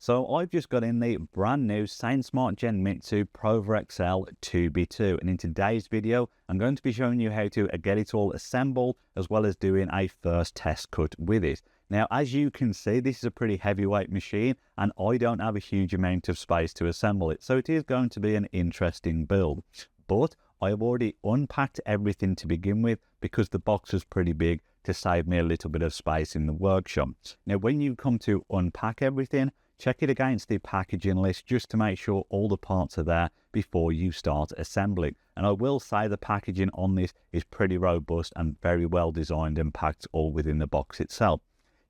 So I've just got in the brand new Sainsmart Genmitsu ProverXL 2x2, and in today's video I'm going to be showing you how to get it all assembled as well as doing a first test cut with it. Now as you can see, this is a pretty heavyweight machine and I don't have a huge amount of space to assemble it, so it is going to be an interesting build. But I have already unpacked everything to begin with because the box was pretty big to save me a little bit of space in the workshop. Now when you come to unpack everything, check it against the packaging list just to make sure all the parts are there before you start assembling. And I will say the packaging on this is pretty robust and very well designed and packed all within the box itself.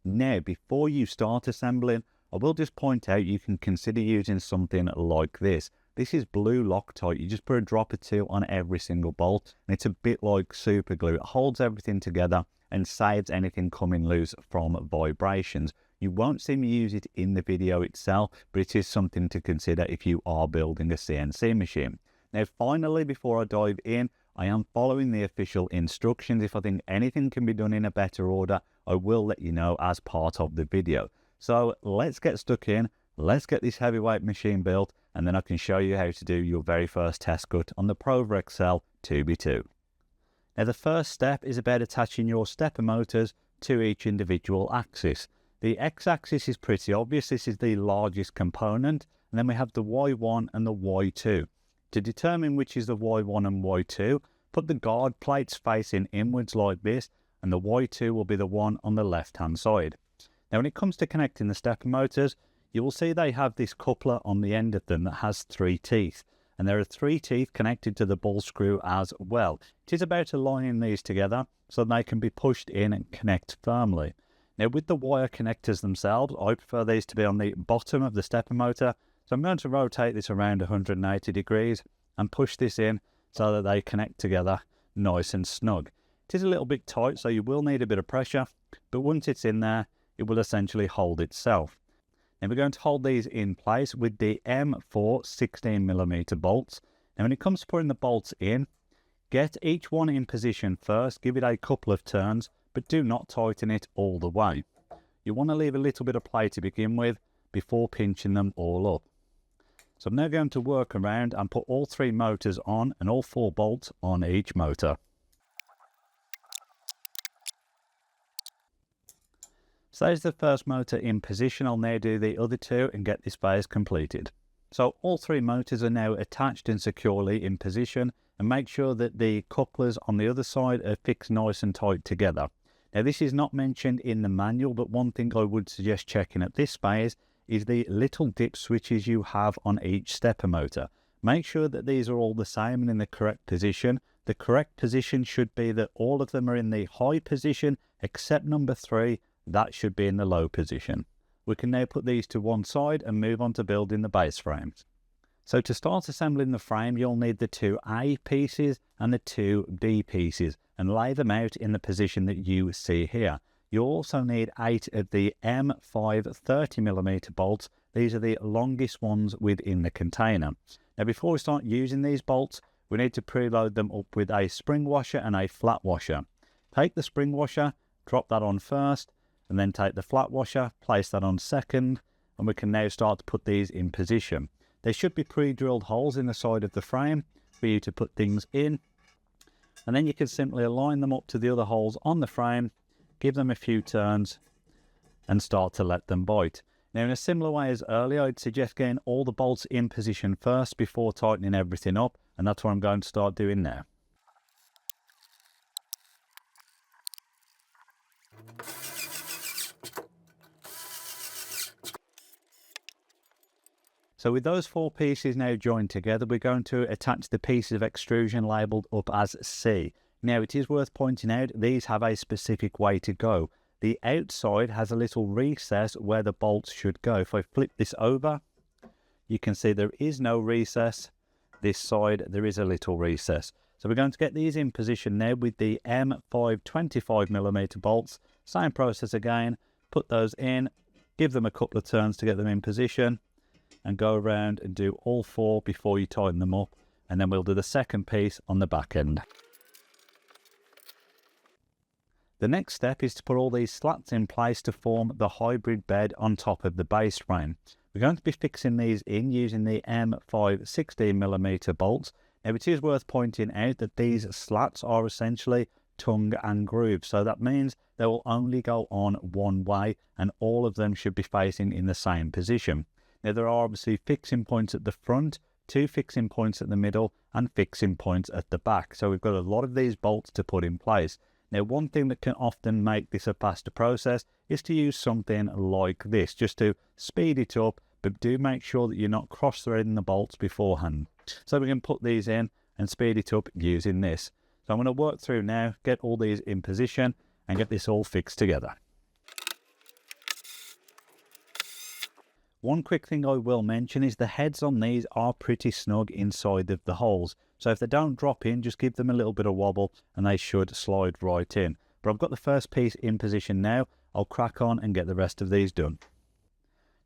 Now, before you start assembling, I will just point out you can consider using something like this. This is blue Loctite. You just put a drop or two on every single bolt, and it's a bit like super glue. It holds everything together and saves anything coming loose from vibrations. You won't see me use it in the video itself, but it is something to consider if you are building a CNC machine. Now finally, before I dive in, I am following the official instructions. If I think anything can be done in a better order, I will let you know as part of the video. So let's get stuck in, let's get this heavyweight machine built, and then I can show you how to do your very first test cut on the ProverXL 2x2. Now the first step is about attaching your stepper motors to each individual axis. The x-axis is pretty obvious. This is the largest component, and then we have the y1 and the y2. To determine which is the y1 and y2, put the guard plates facing inwards like this, and the y2 will be the one on the left hand side. Now when it comes to connecting the stepper motors, you will see they have this coupler on the end of them that has 3 teeth, and there are 3 teeth connected to the ball screw as well. It is about aligning these together so they can be pushed in and connect firmly. Now with the wire connectors themselves, I prefer these to be on the bottom of the stepper motor, so I'm going to rotate this around 180 degrees and push this in so that they connect together nice and snug. It is a little bit tight, so you will need a bit of pressure, but once it's in there, it will essentially hold itself. Now we're going to hold these in place with the M4 16mm bolts. Now when it comes to putting the bolts in, get each one in position first, give it a couple of turns, but do not tighten it all the way. You want to leave a little bit of play to begin with before pinching them all up. So I'm now going to work around and put all 3 motors on and all 4 bolts on each motor. So there's the first motor in position. I'll now do the other 2 and get this phase completed. So all 3 motors are now attached and securely in position, and make sure that the couplers on the other side are fixed nice and tight together. Now this is not mentioned in the manual, but one thing I would suggest checking at this phase is the little dip switches you have on each stepper motor. Make sure that these are all the same and in the correct position. The correct position should be that all of them are in the high position except number 3, that should be in the low position. We can now put these to one side and move on to building the base frames. So to start assembling the frame, you'll need the 2 A pieces and the 2 B pieces and lay them out in the position that you see here. You'll also need 8 of the M5 30mm bolts. These are the longest ones within the container. Now before we start using these bolts, we need to preload them up with a spring washer and a flat washer. Take the spring washer, drop that on first, and then take the flat washer, place that on second, and we can now start to put these in position. There should be pre-drilled holes in the side of the frame for you to put things in, and then you can simply align them up to the other holes on the frame, give them a few turns, and start to let them bite. Now in a similar way as earlier, I'd suggest getting all the bolts in position first before tightening everything up, and that's what I'm going to start doing now. So with those 4 pieces now joined together, we're going to attach the pieces of extrusion labelled up as C. Now it is worth pointing out, these have a specific way to go. The outside has a little recess where the bolts should go. If I flip this over, you can see there is no recess. This side, there is a little recess. So we're going to get these in position now with the M5 25mm bolts. Same process again, put those in, give them a couple of turns to get them in position, and go around and do all 4 before you tighten them up, and then we'll do the second piece on the back end. The next step is to put all these slats in place to form the hybrid bed on top of the base frame. We're going to be fixing these in using the M5 16mm bolts. Now it is worth pointing out that these slats are essentially tongue and groove, so that means they will only go on one way and all of them should be facing in the same position. Now there are obviously fixing points at the front, 2 fixing points at the middle and fixing points at the back, so we've got a lot of these bolts to put in place. Now one thing that can often make this a faster process is to use something like this, just to speed it up, but do make sure that you're not cross-threading the bolts beforehand. So we can put these in and speed it up using this. So I'm going to work through now, get all these in position and get this all fixed together. One quick thing I will mention is the heads on these are pretty snug inside of the holes. So if they don't drop in, just give them a little bit of wobble and they should slide right in. But I've got the first piece in position now. I'll crack on and get the rest of these done.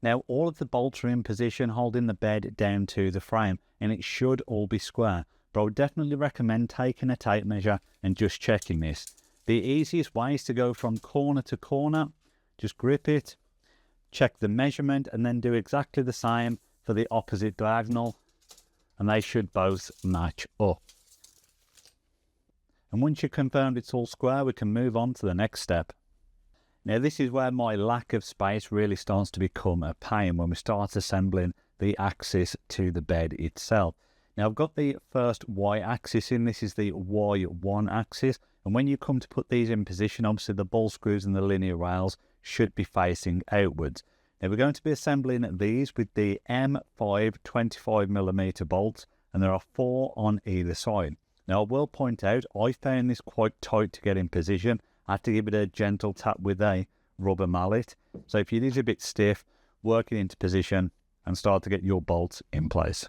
Now all of the bolts are in position holding the bed down to the frame and it should all be square. But I would definitely recommend taking a tape measure and just checking this. The easiest way is to go from corner to corner, just grip it, check the measurement and then do exactly the same for the opposite diagonal and they should both match up. And once you've confirmed it's all square, we can move on to the next step. Now this is where my lack of space really starts to become a pain when we start assembling the axis to the bed itself. Now I've got the first Y axis in, this is the Y1 axis, and when you come to put these in position, obviously the ball screws and the linear rails should be facing outwards. Now we're going to be assembling these with the M5 25mm bolts and there are 4 on either side. Now I will point out I found this quite tight to get in position. I had to give it a gentle tap with a rubber mallet. So if it is a bit stiff, work it into position and start to get your bolts in place.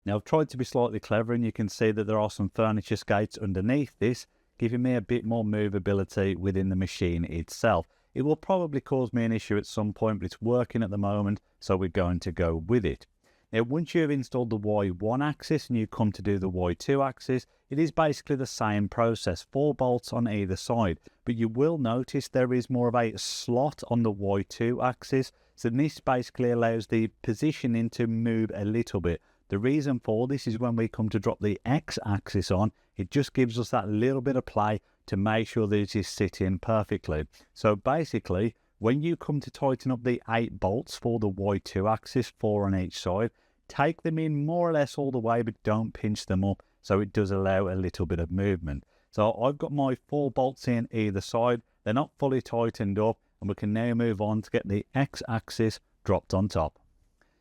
Now I've tried to be slightly clever and you can see that there are some furniture skates underneath this, giving me a bit more movability within the machine itself. It will probably cause me an issue at some point, but it's working at the moment, so we're going to go with it. Now once you've installed the Y1 axis and you come to do the Y2 axis, it is basically the same process, 4 bolts on either side, but you will notice there is more of a slot on the Y2 axis, so this basically allows the positioning to move a little bit. The reason for this is when we come to drop the X axis on, it just gives us that little bit of play to make sure that it is sitting perfectly. So basically, when you come to tighten up the 8 bolts for the Y2 axis, 4 on each side, take them in more or less all the way, but don't pinch them up, so it does allow a little bit of movement. So I've got my 4 bolts in either side, they're not fully tightened up, and we can now move on to get the X axis dropped on top.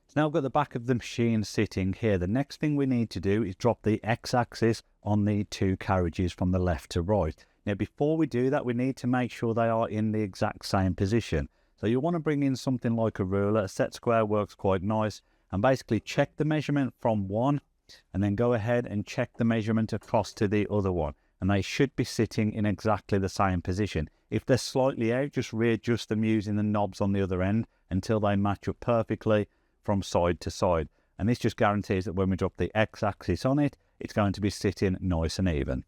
So now I've got the back of the machine sitting here. The next thing we need to do is drop the X axis on the 2 carriages from the left to right. Now before we do that, we need to make sure they are in the exact same position. So you want to bring in something like a ruler. A set square works quite nice, and basically check the measurement from one and then go ahead and check the measurement across to the other one, and they should be sitting in exactly the same position. If they're slightly out, just readjust them using the knobs on the other end until they match up perfectly from side to side, and this just guarantees that when we drop the X axis on it, it's going to be sitting nice and even.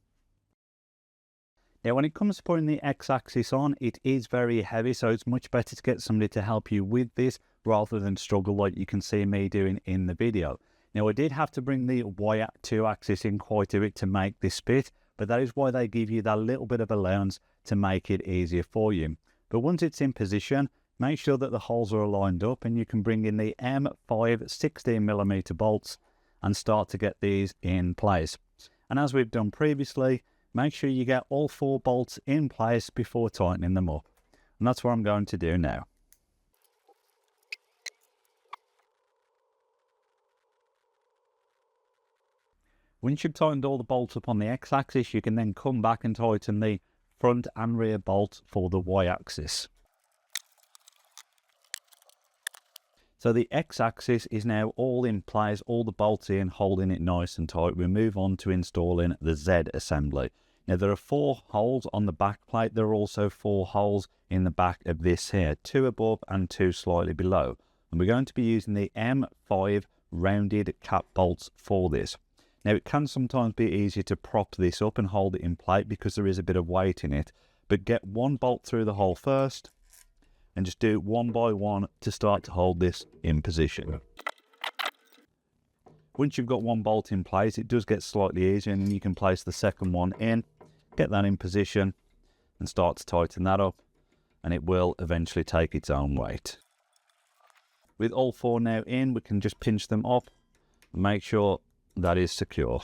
Now when it comes to putting the X axis on, it is very heavy, so it's much better to get somebody to help you with this rather than struggle like you can see me doing in the video. Now I did have to bring the Y2 axis in quite a bit to make this fit, but that is why they give you that little bit of allowance to make it easier for you. But once it's in position, make sure that the holes are lined up and you can bring in the M5 16mm bolts and start to get these in place. And as we've done previously, make sure you get all 4 bolts in place before tightening them up. And that's what I'm going to do now. Once you've tightened all the bolts up on the X axis, you can then come back and tighten the front and rear bolts for the Y axis. So the X axis is now all in place, all the bolts in, holding it nice and tight. We move on to installing the Z assembly. Now there are 4 holes on the back plate. There are also 4 holes in the back of this here, 2 above and 2 slightly below. And we're going to be using the M5 rounded cap bolts for this. Now it can sometimes be easier to prop this up and hold it in place because there is a bit of weight in it, but get 1 bolt through the hole first and just do it one by one to start to hold this in position. Once you've got one bolt in place, it does get slightly easier, and you can place the second one in, get that in position, and start to tighten that up, and it will eventually take its own weight. With all four now in, we can just pinch them up and make sure that is secure.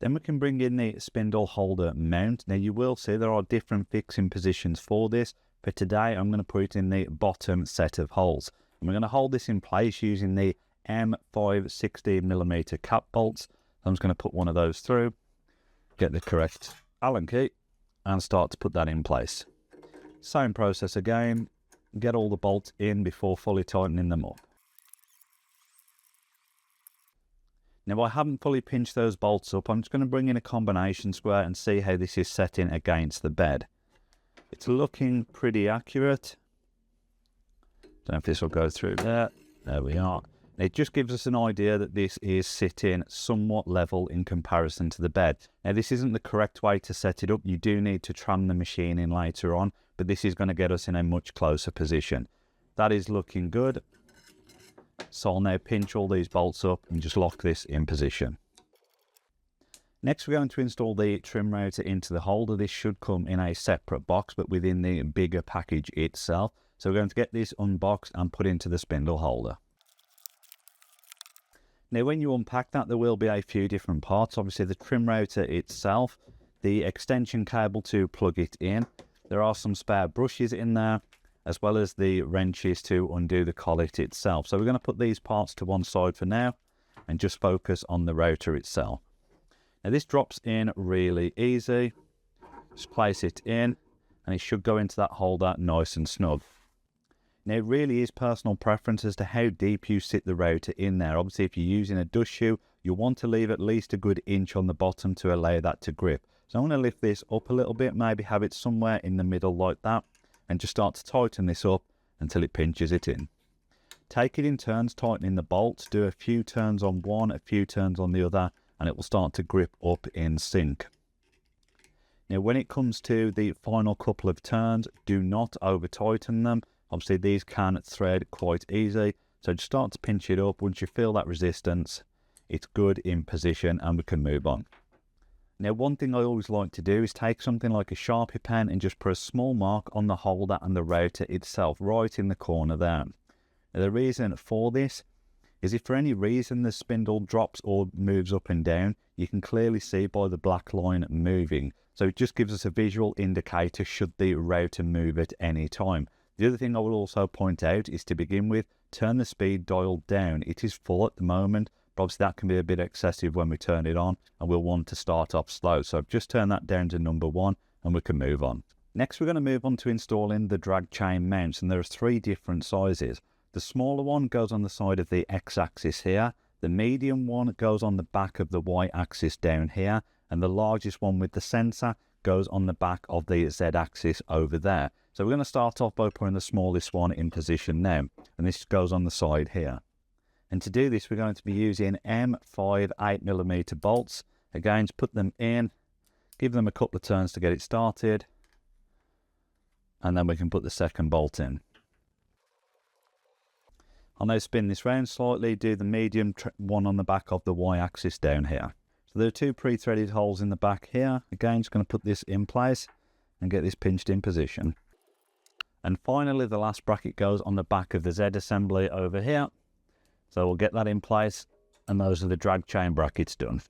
Then we can bring in the spindle holder mount. Now you will see there are different fixing positions for this. For today, I'm going to put it in the bottom set of holes. And we're going to hold this in place using the M5 16mm cap bolts. I'm just going to put one of those through, get the correct Allen key, and start to put that in place. Same process again, get all the bolts in before fully tightening them up. Now I haven't fully pinched those bolts up. I'm just going to bring in a combination square and see how this is setting against the bed. It's looking pretty accurate. Don't know if this will go through there. There we are. It just gives us an idea that this is sitting somewhat level in comparison to the bed. Now this isn't the correct way to set it up. You do need to tram the machine in later on, but this is going to get us in a much closer position. That is looking good. So I'll now pinch all these bolts up and just lock this in position. Next we're going to install the trim router into the holder. This should come in a separate box but within the bigger package itself. So we're going to get this unboxed and put into the spindle holder. Now when you unpack that, there will be a few different parts. Obviously the trim router itself, the extension cable to plug it in. There are some spare brushes in there, as well as the wrenches to undo the collet itself. So we're going to put these parts to one side for now and just focus on the router itself. Now this drops in really easy. Just place it in and it should go into that holder nice and snug. Now it really is personal preference as to how deep you sit the router in there. Obviously if you're using a dust shoe, you'll want to leave at least a good inch on the bottom to allow that to grip. So I'm going to lift this up a little bit, maybe have it somewhere in the middle like that, and just start to tighten this up until it pinches it in. Take it in turns, tightening the bolts, do a few turns on one, a few turns on the other, and it will start to grip up in sync. Now when it comes to the final couple of turns, do not over tighten them. Obviously these can thread quite easy, so just start to pinch it up. Once you feel that resistance, it's good in position and we can move on. Now one thing I always like to do is take something like a Sharpie pen and just put a small mark on the holder and the router itself, right in the corner there. Now the reason for this is if for any reason the spindle drops or moves up and down, you can clearly see by the black line moving. So it just gives us a visual indicator should the router move at any time. The other thing I will also point out is to begin with, turn the speed dial down. It is full at the moment, but obviously that can be a bit excessive when we turn it on and we'll want to start off slow. So I've just turned that down to number 1 and we can move on. Next we're going to move on to installing the drag chain mounts, and there are 3 different sizes. The smaller one goes on the side of the X-axis here, the medium one goes on the back of the Y-axis down here, and the largest one with the sensor goes on the back of the Z-axis over there. So we're going to start off by putting the smallest one in position now, and this goes on the side here. And to do this, we're going to be using M5 8mm bolts. Again, just put them in, give them a couple of turns to get it started, and then we can put the second bolt in. I'll now spin this round slightly, do the medium one on the back of the Y-axis down here. So there are 2 pre-threaded holes in the back here. Again, just going to put this in place and get this pinched in position. And finally, the last bracket goes on the back of the Z assembly over here. So we'll get that in place, and those are the drag chain brackets done.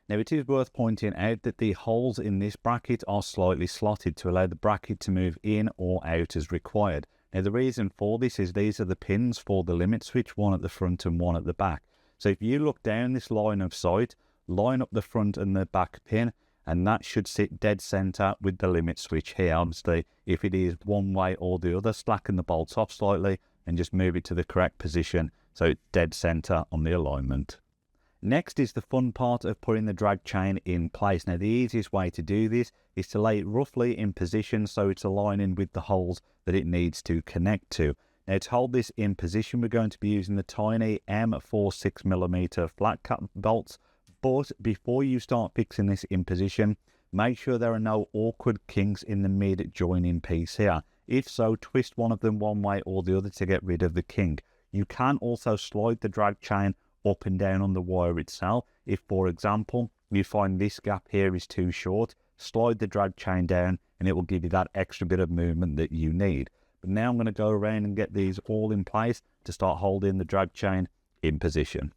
Now it is worth pointing out that the holes in this bracket are slightly slotted to allow the bracket to move in or out as required. Now the reason for this is these are the pins for the limit switch, one at the front and one at the back. So if you look down this line of sight, line up the front and the back pin, and that should sit dead center with the limit switch here. Obviously, if it is one way or the other, slacken the bolts off slightly and just move it to the correct position so it's dead center on the alignment. Next is the fun part of putting the drag chain in place. Now the easiest way to do this is to lay it roughly in position so it's aligning with the holes that it needs to connect to. Now to hold this in position, we're going to be using the tiny M4 6mm flat cut bolts. But before you start fixing this in position, make sure there are no awkward kinks in the mid joining piece here. If so, twist one of them one way or the other to get rid of the kink. You can also slide the drag chain up and down on the wire itself. If, for example, you find this gap here is too short, slide the drag chain down and it will give you that extra bit of movement that you need. But now I'm going to go around and get these all in place to start holding the drag chain in position.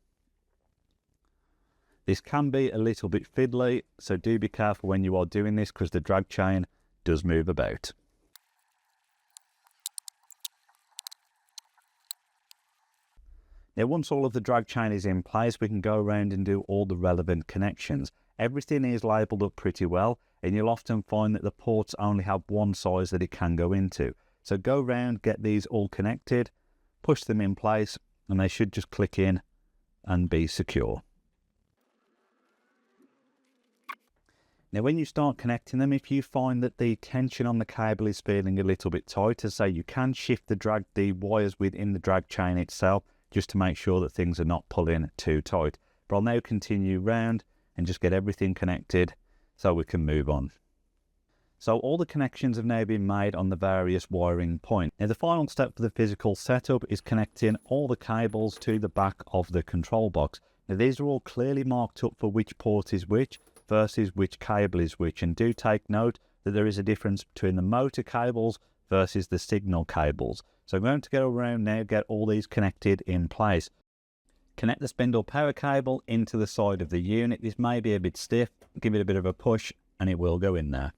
This can be a little bit fiddly, so do be careful when you are doing this because the drag chain does move about. Now once all of the drag chain is in place, we can go around and do all the relevant connections. Everything is labelled up pretty well, and you'll often find that the ports only have one size that it can go into. So go around, get these all connected, push them in place, and they should just click in and be secure. Now when you start connecting them, if you find that the tension on the cable is feeling a little bit tight, as say, you can shift the wires within the drag chain itself just to make sure that things are not pulling too tight. But I'll now continue round and just get everything connected so we can move on. So all the connections have now been made on the various wiring points. Now the final step for the physical setup is connecting all the cables to the back of the control box. Now these are all clearly marked up for which port is which versus which cable is which, and do take note that there is a difference between the motor cables versus the signal cables. So I'm going to go around now, get all these connected in place. Connect the spindle power cable into the side of the unit. This may be a bit stiff, give it a bit of a push and it will go in there.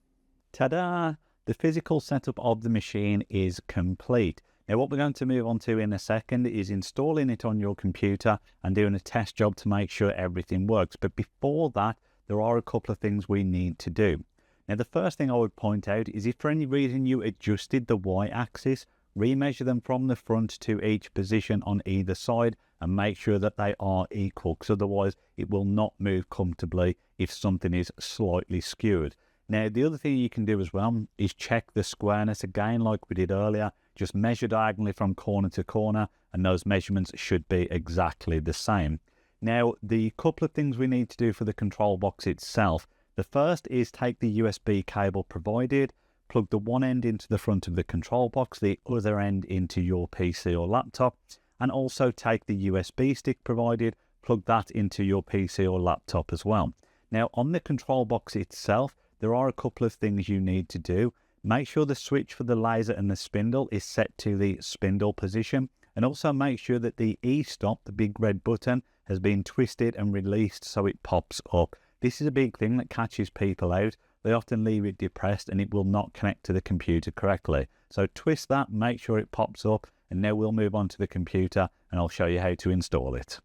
Ta-da! The physical setup of the machine is complete. Now what we're going to move on to in a second is installing it on your computer and doing a test job to make sure everything works. But before that, there are a couple of things we need to do. Now the first thing I would point out is if for any reason you adjusted the Y-axis, remeasure them from the front to each position on either side and make sure that they are equal, because otherwise it will not move comfortably if something is slightly skewed. Now the other thing you can do as well is check the squareness again like we did earlier. Just measure diagonally from corner to corner and those measurements should be exactly the same. Now the couple of things we need to do for the control box itself. The first is take the USB cable provided, plug the one end into the front of the control box, the other end into your PC or laptop, and also take the USB stick provided, plug that into your PC or laptop as well. Now on the control box itself, there are a couple of things you need to do. Make sure the switch for the laser and the spindle is set to the spindle position, and also make sure that the E-stop, the big red button, has been twisted and released so it pops up. This is a big thing that catches people out. They often leave it depressed and it will not connect to the computer correctly. So twist that, make sure it pops up, and now we'll move on to the computer and I'll show you how to install it.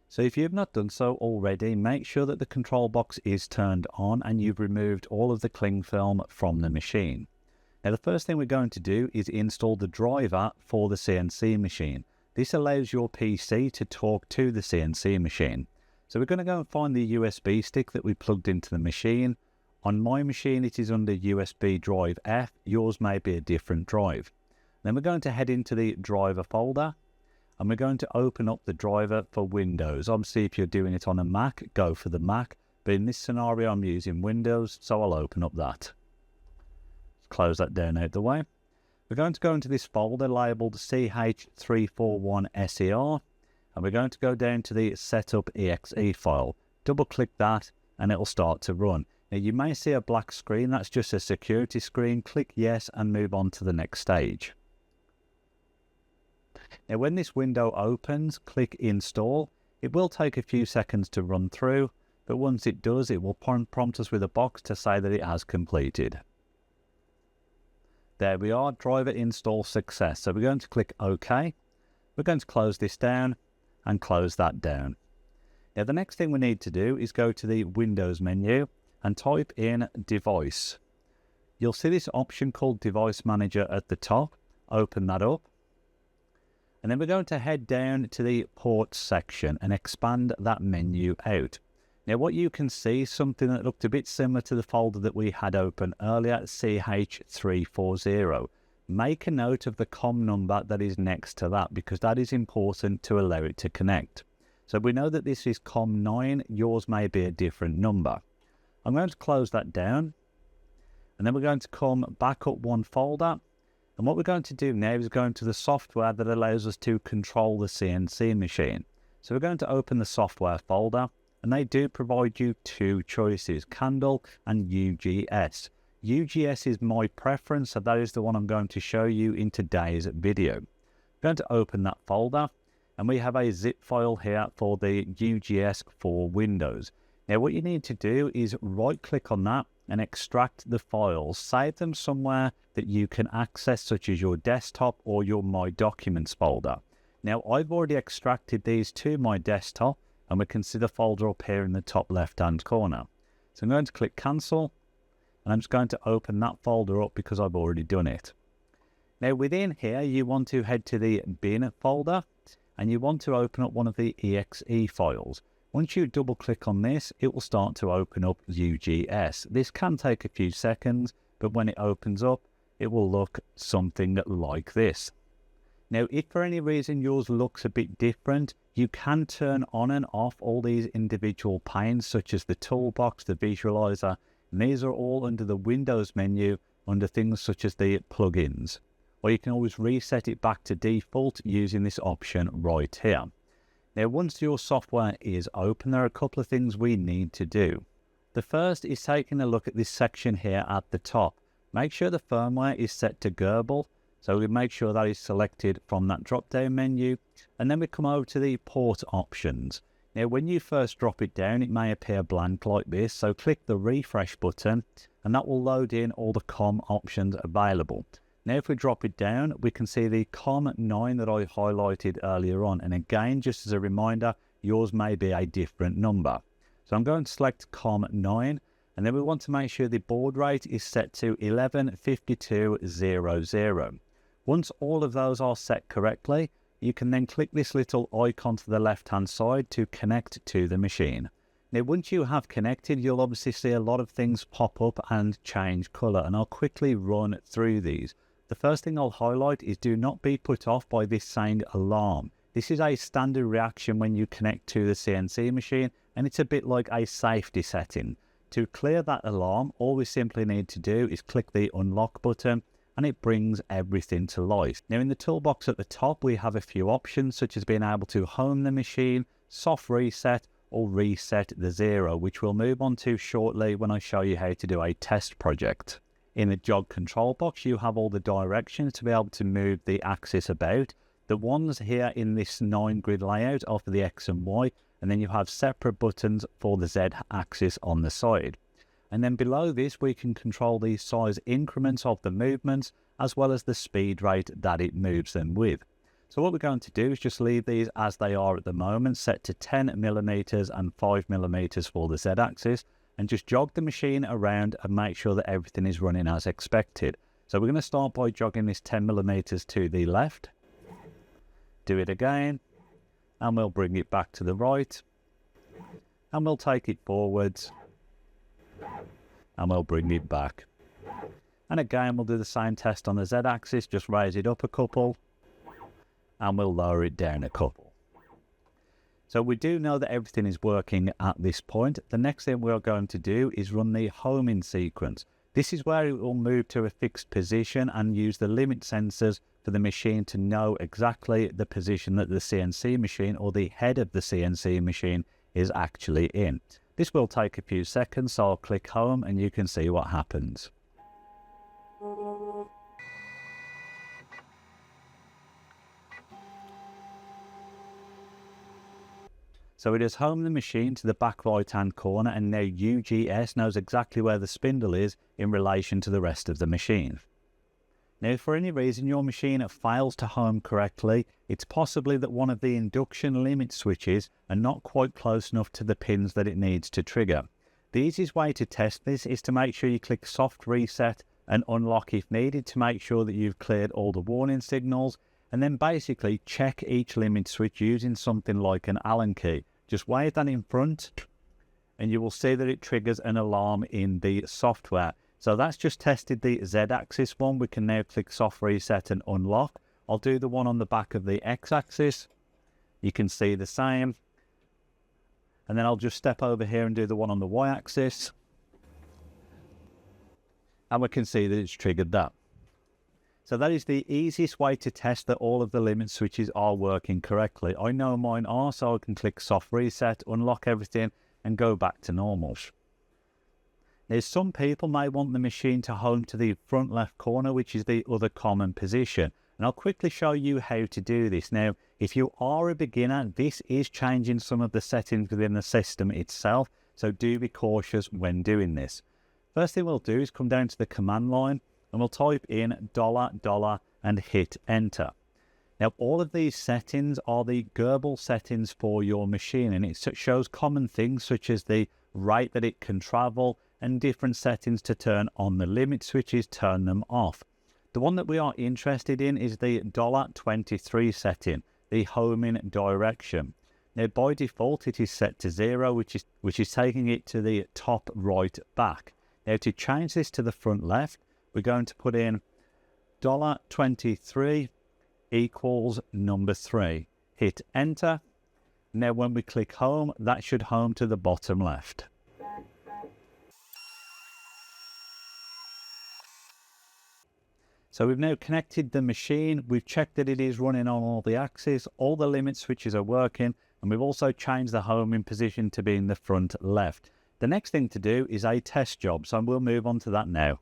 So if you've not done so already, make sure that the control box is turned on and you've removed all of the cling film from the machine. Now the first thing we're going to do is install the driver for the CNC machine. This allows your PC to talk to the CNC machine. So we're going to go and find the USB stick that we plugged into the machine. On my machine it is under USB drive F, yours may be a different drive. Then we're going to head into the driver folder and we're going to open up the driver for Windows. Obviously if you're doing it on a Mac, go for the Mac, but in this scenario I'm using Windows, so I'll open up that. Let's close that down out the way. We're going to go into this folder labelled CH341SER and we're going to go down to the setup exe file. Double click that and it'll start to run. Now you may see a black screen, that's just a security screen. Click yes and move on to the next stage. Now when this window opens, click install. It will take a few seconds to run through, but once it does, it will prompt us with a box to say that it has completed. There we are, driver install success. So we're going to click OK. We're going to close this down and close that down. Now the next thing we need to do is go to the Windows menu and type in device. You'll see this option called Device Manager at the top. Open that up. And then we're going to head down to the ports section and expand that menu out. Now what you can see is something that looked a bit similar to the folder that we had open earlier, CH340. Make a note of the COM number that is next to that because that is important to allow it to connect. So we know that this is COM9, yours may be a different number. I'm going to close that down, and then we're going to come back up one folder. And what we're going to do now is go into the software that allows us to control the CNC machine. So we're going to open the software folder, and they do provide you two choices, Candle and UGS. UGS is my preference, so that is the one I'm going to show you in today's video. I'm going to open that folder, and we have a zip file here for the UGS for Windows. Now what you need to do is right click on that and extract the files. Save them somewhere that you can access, such as your desktop or your My Documents folder. Now I've already extracted these to my desktop, and we can see the folder up here in the top left hand corner. So I'm going to click cancel, and I'm just going to open that folder up because I've already done it. Now within here you want to head to the bin folder, and you want to open up one of the exe files. Once you double click on this, it will start to open up UGS. This can take a few seconds, but when it opens up, it will look something like this. Now, if for any reason yours looks a bit different, you can turn on and off all these individual panes, such as the toolbox, the visualizer, and these are all under the Windows menu under things such as the plugins. Or you can always reset it back to default using this option right here. Now, once your software is open, there are a couple of things we need to do. The first is taking a look at this section here at the top. Make sure the firmware is set to Gerbil, so we make sure that is selected from that drop-down menu, and then we come over to the port options. Now, when you first drop it down, it may appear blank like this, so click the refresh button, and that will load in all the COM options available. Now if we drop it down, we can see the COM9 that I highlighted earlier on, and again, just as a reminder, yours may be a different number. So I'm going to select COM9, and then we want to make sure the baud rate is set to 115200. Once all of those are set correctly, you can then click this little icon to the left hand side to connect to the machine. Now once you have connected, you'll obviously see a lot of things pop up and change colour, and I'll quickly run through these. The first thing I'll highlight is do not be put off by this saying alarm. This is a standard reaction when you connect to the CNC machine, and it's a bit like a safety setting. To clear that alarm, all we simply need to do is click the unlock button, and it brings everything to life. Now in the toolbox at the top, we have a few options, such as being able to home the machine, soft reset, or reset the zero, which we'll move on to shortly when I show you how to do a test project. In the jog control box, you have all the directions to be able to move the axis about. The ones here in this 9-grid layout are for the X and Y, and then you have separate buttons for the Z axis on the side. And then below this, we can control the size increments of the movements, as well as the speed rate that it moves them with. So what we're going to do is just leave these as they are at the moment, set to 10mm and 5mm for the Z axis, and just jog the machine around and make sure that everything is running as expected. So we're going to start by jogging this 10mm to the left, do it again, and we'll bring it back to the right, and we'll take it forwards, and we'll bring it back. And again, we'll do the same test on the Z axis, just raise it up a couple, and we'll lower it down a couple. So we do know that everything is working at this point. The next thing we're going to do is run the homing sequence. This is where it will move to a fixed position and use the limit sensors for the machine to know exactly the position that the CNC machine or the head of the CNC machine is actually in. This will take a few seconds, so I'll click home and you can see what happens. So it has homed the machine to the back right hand corner, and now UGS knows exactly where the spindle is in relation to the rest of the machine. Now if for any reason your machine fails to home correctly, it's possibly that one of the induction limit switches are not quite close enough to the pins that it needs to trigger. The easiest way to test this is to make sure you click soft reset and unlock if needed to make sure that you've cleared all the warning signals, and then basically check each limit switch using something like an Allen key. Just wave that in front and you will see that it triggers an alarm in the software. So that's just tested the Z-axis one. We can now click soft reset and unlock. I'll do the one on the back of the X-axis. You can see the same. And then I'll just step over here and do the one on the Y-axis. and we can see that it's triggered that. So that is the easiest way to test that all of the limit switches are working correctly. I know mine are, so I can click soft reset, unlock everything and go back to normal. Now some people may want the machine to home to the front left corner, which is the other common position. And I'll quickly show you how to do this. Now, if you are a beginner, this is changing some of the settings within the system itself, so do be cautious when doing this. First thing we'll do is come down to the command line and we'll type in $$ and hit enter. Now all of these settings are the Gerbil settings for your machine, and it shows common things such as the rate that it can travel and different settings to turn on the limit switches, turn them off. The one that we are interested in is the $23 setting, the homing direction. Now by default it is set to 0, which is taking it to the top right back. Now to change this to the front left, we're going to put in $23 equals number 3. Hit enter. Now when we click home, that should home to the bottom left. So we've now connected the machine, we've checked that it is running on all the axes, all the limit switches are working, and we've also changed the homing position to be in the front left. The next thing to do is a test job, so we'll move on to that now.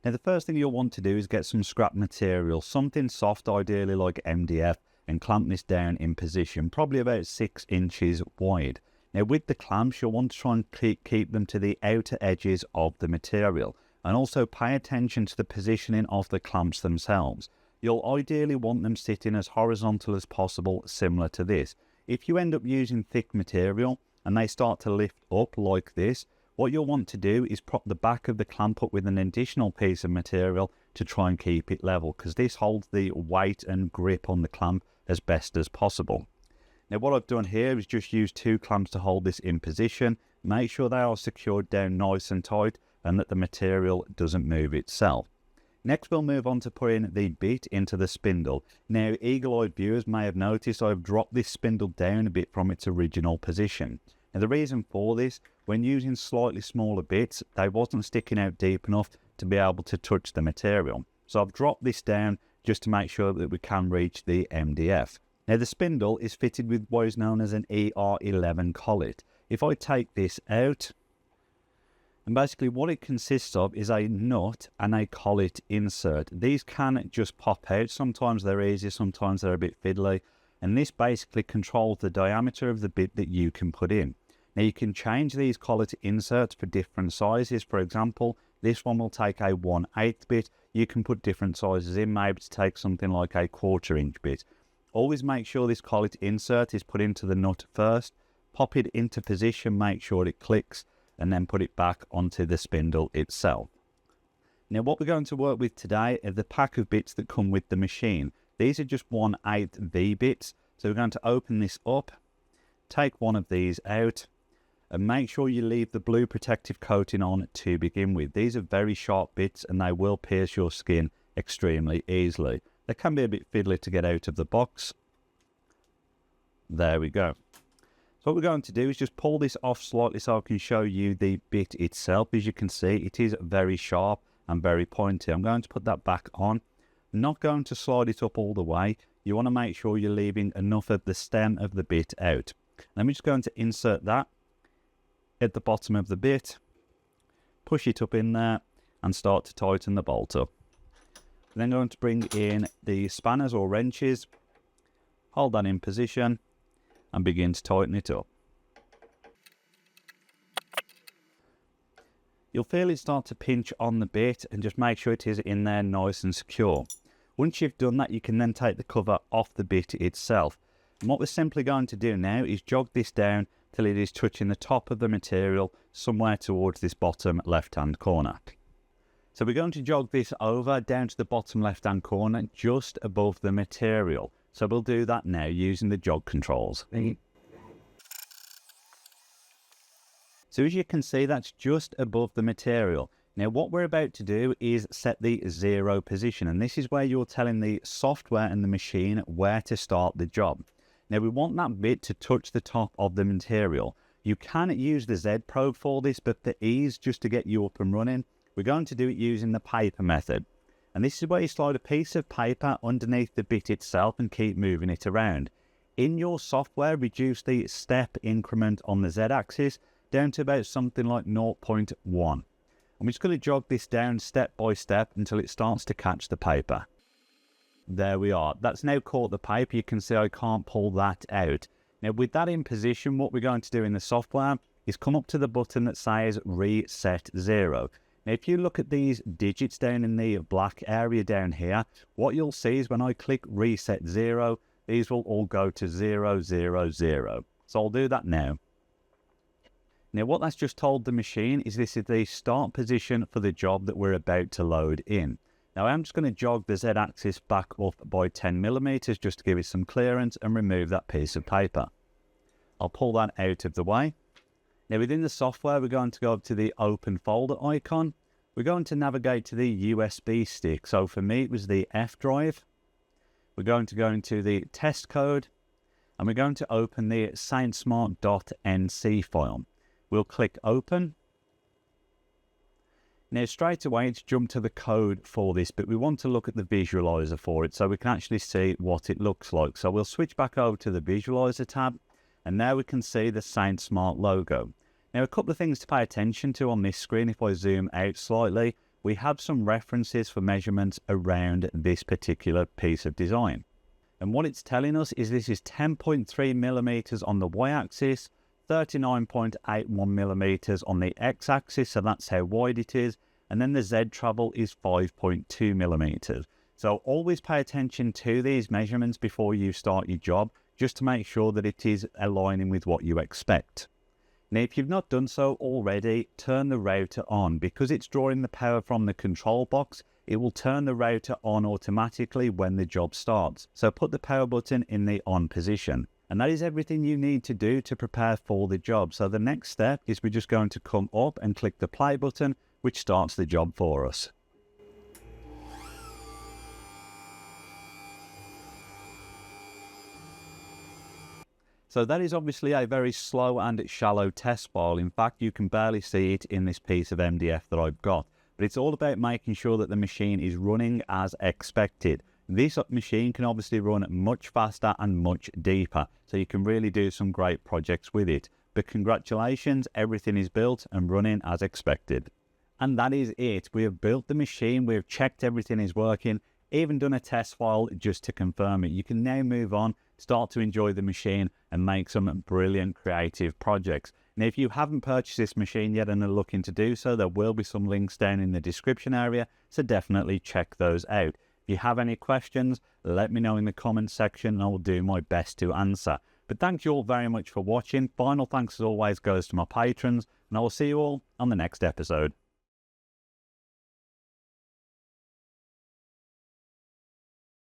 Now the first thing you'll want to do is get some scrap material, something soft, ideally like MDF, and clamp this down in position, probably about 6 inches wide. Now with the clamps, you'll want to try and keep them to the outer edges of the material, and also pay attention to the positioning of the clamps themselves. You'll ideally want them sitting as horizontal as possible, similar to this. If you end up using thick material and they start to lift up like this, what you'll want to do is prop the back of the clamp up with an additional piece of material to try and keep it level, because this holds the weight and grip on the clamp as best as possible. Now what I've done here is just use 2 clamps to hold this in position. Make sure they are secured down nice and tight and that the material doesn't move itself. Next we'll move on to putting the bit into the spindle. Now eagle-eyed viewers may have noticed I've dropped this spindle down a bit from its original position. Now the reason for this, when using slightly smaller bits, they wasn't sticking out deep enough to be able to touch the material. So I've dropped this down just to make sure that we can reach the MDF. Now the spindle is fitted with what is known as an ER11 collet. If I take this out, and basically what it consists of is a nut and a collet insert. These can just pop out, sometimes they're easy, sometimes they're a bit fiddly, and this basically controls the diameter of the bit that you can put in. Now you can change these collet inserts for different sizes. For example, this one will take a 1/8 bit. You can put different sizes in, maybe to take something like a 1/4 inch bit. Always make sure this collet insert is put into the nut first. Pop it into position, make sure it clicks, and then put it back onto the spindle itself. Now what we're going to work with today are the pack of bits that come with the machine. These are just 1/8 V bits. So we're going to open this up, take one of these out, and make sure you leave the blue protective coating on to begin with. These are very sharp bits and they will pierce your skin extremely easily. They can be a bit fiddly to get out of the box. There we go. So what we're going to do is just pull this off slightly so I can show you the bit itself. As you can see, it is very sharp and very pointy. I'm going to put that back on. I'm not going to slide it up all the way. You want to make sure you're leaving enough of the stem of the bit out. I'm just going to insert that at the bottom of the bit, push it up in there and start to tighten the bolt up. I'm then going to bring in the spanners or wrenches, hold that in position and begin to tighten it up. You'll feel it start to pinch on the bit, and just make sure it is in there nice and secure. Once you've done that, you can then take the cover off the bit itself. And what we're simply going to do now is jog this down till it is touching the top of the material somewhere towards this bottom left hand corner. So we're going to jog this over down to the bottom left hand corner just above the material. So we'll do that now using the jog controls. So as you can see, that's just above the material. Now what we're about to do is set the 0 position, and this is where you're telling the software and the machine where to start the job. Now we want that bit to touch the top of the material. You can use the Z probe for this, but for ease, just to get you up and running, we're going to do it using the paper method. And this is where you slide a piece of paper underneath the bit itself and keep moving it around. In your software, reduce the step increment on the Z-axis down to about something like 0.1. I'm just going to jog this down step by step until it starts to catch the paper. There we are. That's now caught the paper. You can see I can't pull that out. Now with that in position, what we're going to do in the software is come up to the button that says Reset 0. Now if you look at these digits down in the black area down here, what you'll see is when I click Reset 0, these will all go to 0, 0, 0. So I'll do that now. Now what that's just told the machine is this is the start position for the job that we're about to load in. Now I'm just going to jog the Z-axis back up by 10 millimeters just to give it some clearance and remove that piece of paper. I'll pull that out of the way. Now within the software we're going to go up to the open folder icon. We're going to navigate to the USB stick. So for me it was the F drive. We're going to go into the test code and we're going to open the Sainsmart.nc file. We'll click open. Now straight away it's jumped to the code for this, but we want to look at the visualizer for it so we can actually see what it looks like. So we'll switch back over to the visualizer tab and now we can see the Sainsmart logo. Now a couple of things to pay attention to on this screen. If I zoom out slightly, we have some references for measurements around this particular piece of design. And what it's telling us is this is 10.3 millimeters on the y-axis, 39.81 millimeters on the x-axis, so that's how wide it is, and then the Z travel is 5.2 millimeters. So always pay attention to these measurements before you start your job, just to make sure that it is aligning with what you expect. Now if you've not done so already, turn the router on. Because it's drawing the power from the control box, it will turn the router on automatically when the job starts. So put the power button in the on position. And that is everything you need to do to prepare for the job. So the next step is we're just going to come up and click the play button, which starts the job for us. So that is obviously a very slow and shallow test file. In fact, you can barely see it in this piece of MDF that I've got. But it's all about making sure that the machine is running as expected. This machine can obviously run much faster and much deeper, so you can really do some great projects with it. But congratulations, everything is built and running as expected. And that is it. We have built the machine, we have checked everything is working, even done a test file just to confirm it. You can now move on, start to enjoy the machine and make some brilliant creative projects. Now if you haven't purchased this machine yet and are looking to do so, there will be some links down in the description area, so definitely check those out. If you have any questions, let me know in the comments section and I will do my best to answer. But thank you all very much for watching. Final thanks as always goes to my patrons, and I will see you all on the next episode.